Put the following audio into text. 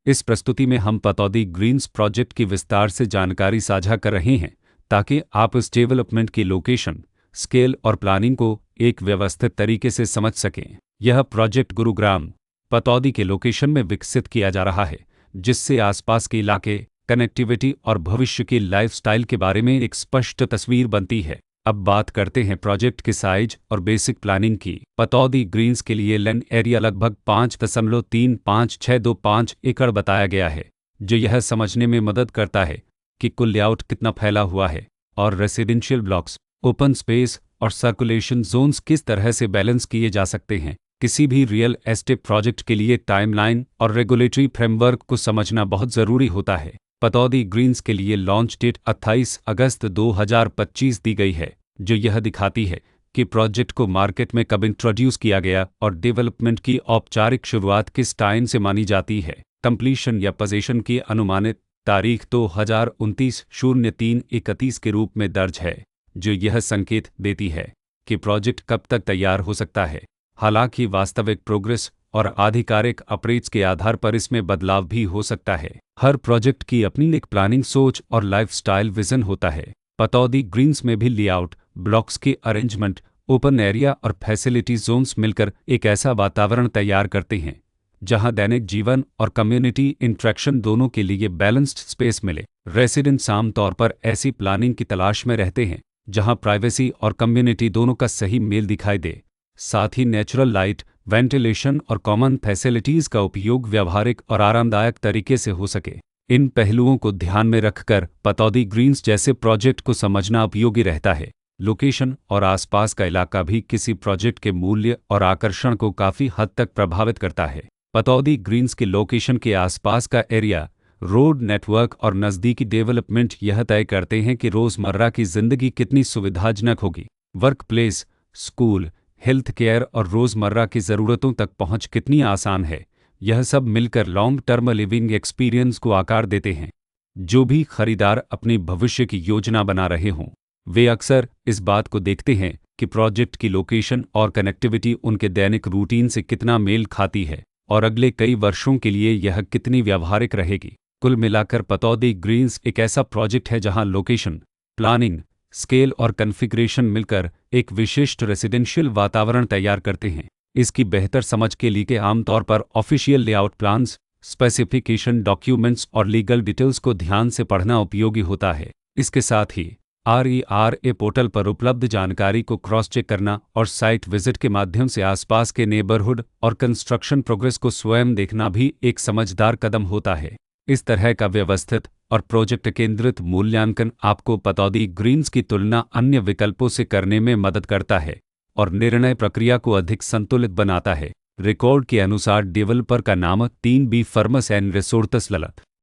इस प्रस्तुति में हम पतौदी ग्रीन्स प्रोजेक्ट की विस्तार से जानकारी साझा कर रहे हैं ताकि आप इस डेवलपमेंट की लोकेशन, स्केल और प्लानिंग को एक व्यवस्थित तरीके से समझ सकें। यह प्रोजेक्ट गुरुग्राम, पतौदी के लोकेशन में विकसित किया जा रहा है, जिससे आसपास के इलाके, कनेक्टिविटी और भविष्य की लाइफस्टाइल के बारे में एक स्पष्ट तस्वीर बनती है। अब बात करते हैं प्रोजेक्ट के साइज और बेसिक प्लानिंग की। पतौदी ग्रीन्स के लिए लैंड एरिया लगभग 5.35625 एकड़ बताया गया है, जो यह समझने में मदद करता है कि कुल लेआउट कितना फैला हुआ है और रेसिडेंशियल ब्लॉक्स, ओपन स्पेस और सर्कुलेशन जोन्स किस तरह से बैलेंस किए जा सकते हैं। किसी भी रियल एस्टेट प्रोजेक्ट के लिए टाइमलाइन और रेगुलेटरी फ्रेमवर्क को समझना बहुत ज़रूरी होता है। पतौदी ग्रीन्स के लिए लॉन्च डेट 28 अगस्त 2025 दी गई है, जो यह दिखाती है कि प्रोजेक्ट को मार्केट में कब इंट्रोड्यूस किया गया और डेवलपमेंट की औपचारिक शुरुआत किस टाइम से मानी जाती है। कंप्लीशन या पोजीशन की अनुमानित तारीख 2029-03-31 के रूप में दर्ज है, जो यह संकेत देती है कि प्रोजेक्ट कब तक तैयार हो सकता है। हालांकि वास्तविक प्रोग्रेस और आधिकारिक अपडेट्स के आधार पर इसमें बदलाव भी हो सकता है। हर प्रोजेक्ट की अपनी एक प्लानिंग सोच और लाइफस्टाइल विजन होता है। पतौदी ग्रीन्स में भी लेआउट, ब्लॉक्स के अरेंजमेंट, ओपन एरिया और फैसिलिटी जोन्स मिलकर एक ऐसा वातावरण तैयार करते हैं जहां दैनिक जीवन और कम्युनिटी इंटरेक्शन दोनों के लिए बैलेंस्ड स्पेस मिले। रेसिडेंट्स आमतौर पर ऐसी प्लानिंग की तलाश में रहते हैं जहां प्राइवेसी और कम्युनिटी दोनों का सही मेल दिखाई दे। साथ ही नेचुरल लाइट, वेंटिलेशन और कॉमन फैसिलिटीज़ का उपयोग व्यावहारिक और आरामदायक तरीके से हो सके। इन पहलुओं को ध्यान में रखकर पतौदी ग्रीन्स जैसे प्रोजेक्ट को समझना उपयोगी रहता है। लोकेशन और आसपास का इलाका भी किसी प्रोजेक्ट के मूल्य और आकर्षण को काफ़ी हद तक प्रभावित करता है। पतौदी ग्रीन्स के लोकेशन के आसपास का एरिया, रोड नेटवर्क और नज़दीकी डेवलपमेंट यह तय करते हैं कि रोज़मर्रा की ज़िंदगी कितनी सुविधाजनक होगी। Work place, school, health care और रोज़मर्रा की ज़रूरतों तक पहुंच कितनी आसान है। यह सब मिलकर लॉन्ग टर्म लिविंग एक्सपीरियंस को आकार देते हैं। जो भी खरीदार अपनी भविष्य की योजना बना रहे हों, वे अक्सर इस बात को देखते हैं कि प्रोजेक्ट की लोकेशन और कनेक्टिविटी उनके दैनिक रूटीन से कितना मेल खाती है और अगले कई वर्षों के लिए यह कितनी व्यावहारिक रहेगी। कुल मिलाकर पतौदी ग्रीन्स एक ऐसा प्रोजेक्ट है जहां लोकेशन, प्लानिंग, स्केल और कॉन्फ़िगरेशन मिलकर एक विशिष्ट रेसिडेंशियल वातावरण तैयार करते हैं। इसकी बेहतर समझ के लिए आमतौर पर official layout plans, specification documents और लीगल डिटेल्स को ध्यान से पढ़ना उपयोगी होता है। इसके साथ ही RERA पोर्टल पर उपलब्ध जानकारी को क्रॉस चेक करना और साइट विजिट के माध्यम से आसपास के नेबरहुड और कंस्ट्रक्शन प्रोग्रेस को स्वयं देखना भी एक समझदार कदम होता है। इस तरह का व्यवस्थित और प्रोजेक्ट केंद्रित मूल्यांकन आपको पतौदी ग्रीन्स की तुलना अन्य विकल्पों से करने में मदद करता है और निर्णय प्रक्रिया को अधिक संतुलित बनाता है। रिकॉर्ड के अनुसार डेवलपर का नाम 3B firms and resources Lalit